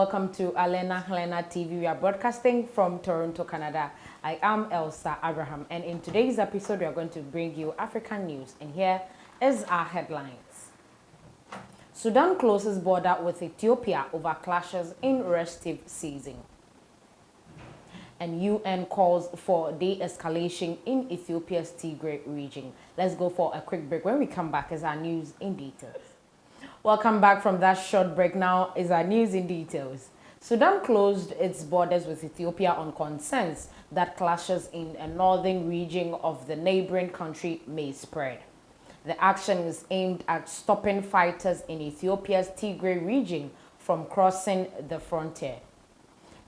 welcome to Alena Helena TV. We are broadcasting from Toronto, Canada. I am Elsa Abraham, and in today's episode, we are going to bring you African news. And here is our headlines. Sudan closes border with Ethiopia over clashes in restive season. And UN calls for de-escalation in Ethiopia's Tigray region. Let's go for a quick break. When we come back, is our news in details. Welcome back from that short break. Now is our news in details. Sudan closed its borders with Ethiopia on concerns that clashes in a northern region of the neighboring country may spread. The action is aimed at stopping fighters in Ethiopia's Tigray region from crossing the frontier.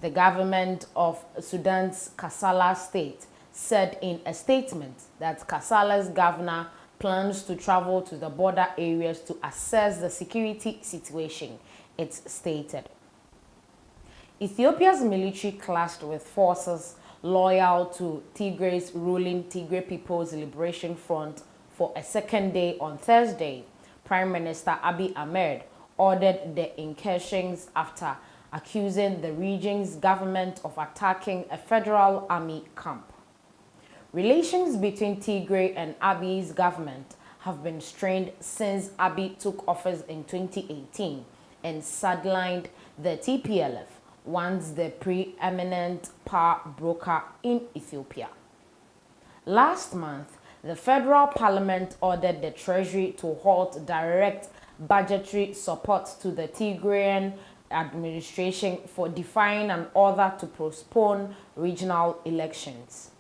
The government of Sudan's Kassala state said in a statement that Kassala's governor plans to travel to the border areas to assess the security situation, it stated. Ethiopia's military clashed with forces loyal to Tigray's ruling Tigray People's Liberation Front for a second day on Thursday. Prime Minister Abiy Ahmed ordered the incursions after accusing the region's government of attacking a federal army camp. Relations between Tigray and Abiy's government have been strained since Abiy took office in 2018 and sidelined the TPLF, once the preeminent power broker in Ethiopia. Last month, the federal parliament ordered the treasury to halt direct budgetary support to the Tigrayan administration for defying an order to postpone regional elections.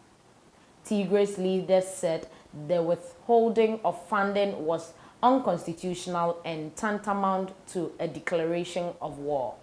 Tigray's leaders said the withholding of funding was unconstitutional and tantamount to a declaration of war.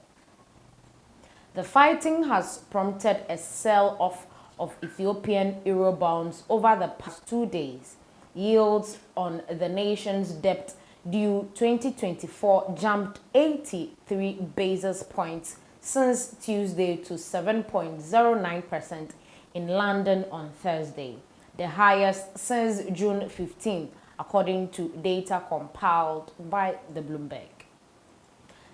The fighting has prompted a sell-off of Ethiopian eurobonds over the past 2 days. Yields on the nation's debt due 2024 jumped 83 basis points since Tuesday to 7.09% in London on Thursday, the highest since June 15, according to data compiled by the Bloomberg.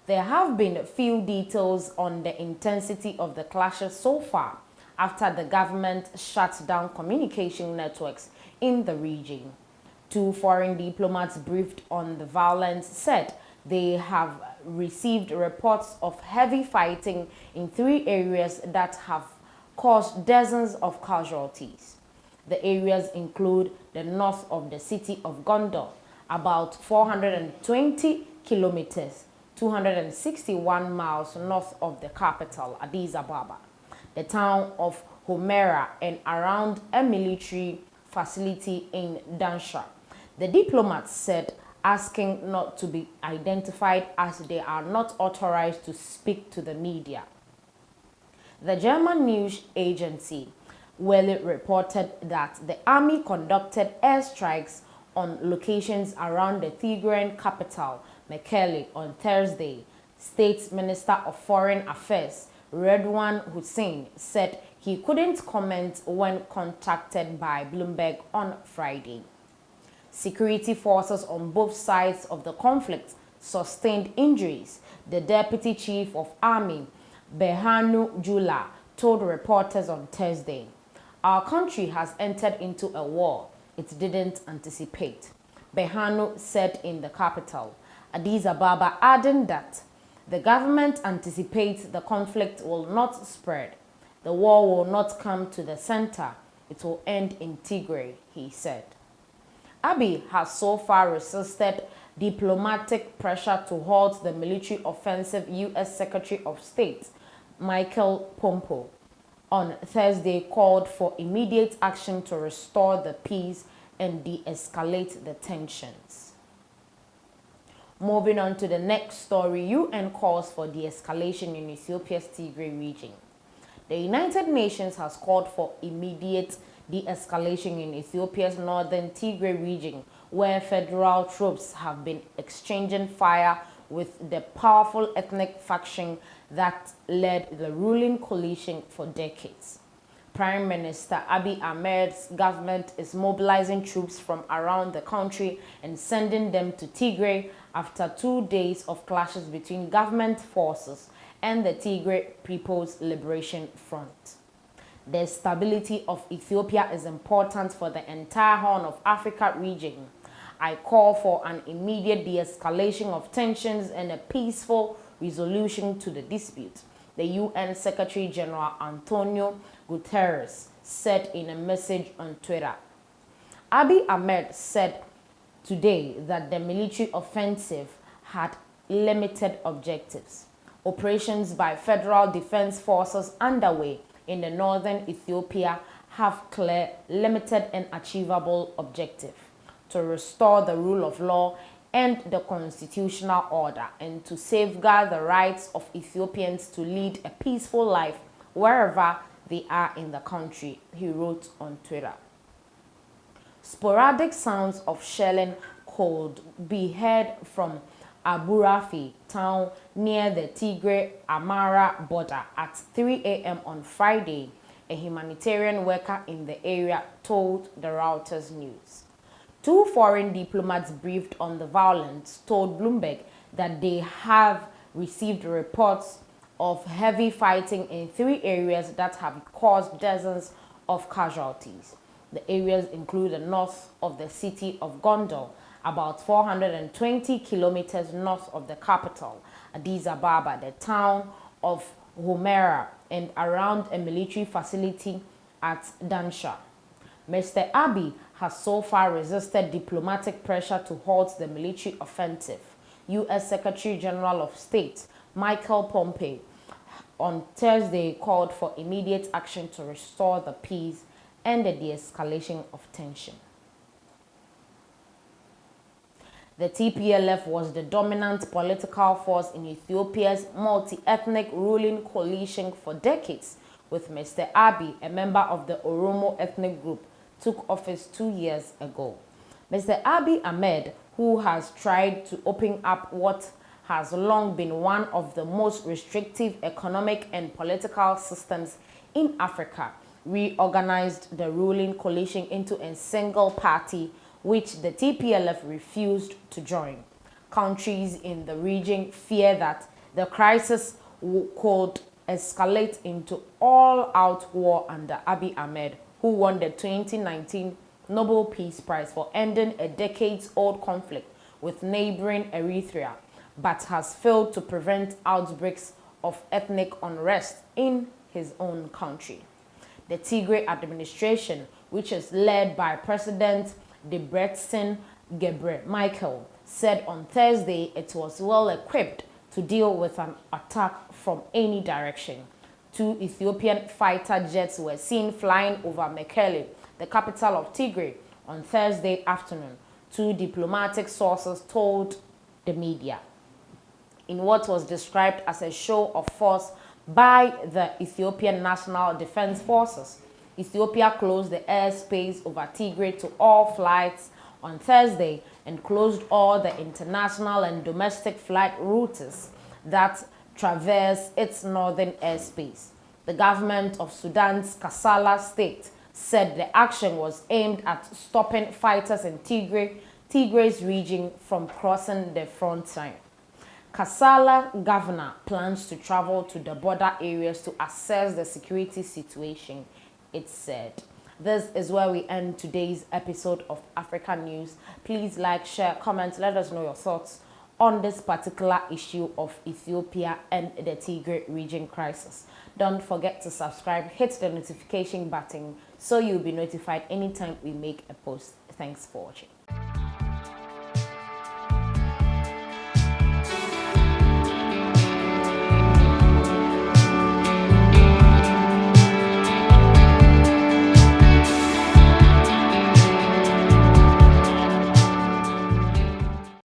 There have been few details on the intensity of the clashes so far after the government shut down communication networks in the region. 2 foreign diplomats briefed on the violence said they have received reports of heavy fighting in 3 areas that have caused dozens of casualties. The areas include the north of the city of Gondar, about 420 kilometers, 261 miles north of the capital, Addis Ababa, the town of Humera, and around a military facility in Dansha. The diplomats said, asking not to be identified as they are not authorized to speak to the media. The German news agency Welle reported that the army conducted airstrikes on locations around the Tigrayan capital, Mekelle, on Thursday. State Minister of Foreign Affairs Redwan Hussein said he couldn't comment when contacted by Bloomberg on Friday. Security forces on both sides of the conflict sustained injuries, the Deputy Chief of Army Berhanu Jula told reporters on Thursday. Our country has entered into a war it didn't anticipate, Berhanu said in the capital, Addis Ababa, adding that the government anticipates the conflict will not spread. The war will not come to the center. It will end in Tigray, he said. Abiy has so far resisted diplomatic pressure to halt the military offensive. U.S. Secretary of State Michael Pompeo on Thursday called for immediate action to restore the peace and de-escalate the tensions. Moving on to the next story, UN calls for de-escalation in Ethiopia's Tigray region. The United Nations has called for immediate de-escalation in Ethiopia's northern Tigray region, where federal troops have been exchanging fire with the powerful ethnic faction that led the ruling coalition for decades. Prime Minister Abiy Ahmed's government is mobilizing troops from around the country and sending them to Tigray after 2 days of clashes between government forces and the Tigray People's Liberation Front. The stability of Ethiopia is important for the entire Horn of Africa region. I call for an immediate de-escalation of tensions and a peaceful resolution to the dispute, the UN Secretary General Antonio Guterres said in a message on Twitter. Abiy Ahmed said today that the military offensive had limited objectives. Operations by federal defense forces underway in the northern Ethiopia have clear, limited and achievable objective: to restore the rule of law and the constitutional order, and to safeguard the rights of Ethiopians to lead a peaceful life wherever they are in the country, he wrote on Twitter. Sporadic sounds of shelling could be heard from Aburafi town near the Tigray-Amara border at 3 a.m. on Friday, a humanitarian worker in the area told the Reuters News. Two foreign diplomats briefed on the violence told Bloomberg that they have received reports of heavy fighting in 3 areas that have caused dozens of casualties. The areas include the north of the city of Gondar, about 420 kilometers north of the capital, Addis Ababa, the town of Humera, and around a military facility at Dansha. Mr. Abiy has so far resisted diplomatic pressure to halt the military offensive. U.S. Secretary General of State Michael Pompeo on Thursday called for immediate action to restore the peace and the de-escalation of tension. The TPLF was the dominant political force in Ethiopia's multi-ethnic ruling coalition for decades, with Mr. Abiy, a member of the Oromo ethnic group, took office 2 years ago. Mr. Abiy Ahmed, who has tried to open up what has long been one of the most restrictive economic and political systems in Africa, reorganized the ruling coalition into a single party, which the TPLF refused to join. Countries in the region fear that the crisis could escalate into all-out war under Abiy Ahmed, who won the 2019 Nobel Peace Prize for ending a decades-old conflict with neighboring Eritrea, but has failed to prevent outbreaks of ethnic unrest in his own country. The Tigray administration, which is led by President Debretsion Gebre-Michael, said on Thursday it was well equipped to deal with an attack from any direction. 2 Ethiopian fighter jets were seen flying over Mekelle, the capital of Tigray, on Thursday afternoon, 2 diplomatic sources told the media. In what was described as a show of force by the Ethiopian National Defense Forces, Ethiopia closed the airspace over Tigray to all flights on Thursday and closed all the international and domestic flight routes that traverse its northern airspace. The government of Sudan's Kassala state said the action was aimed at stopping fighters in Tigray's region from crossing the front line. Kassala governor plans to travel to the border areas to assess the security situation, it said. This is where we end today's episode of Africa News. Please like, share, comment, let us know your thoughts on this particular issue of Ethiopia and the Tigray region crisis. Don't forget to subscribe, hit the notification button so you'll be notified anytime we make a post. Thanks for watching.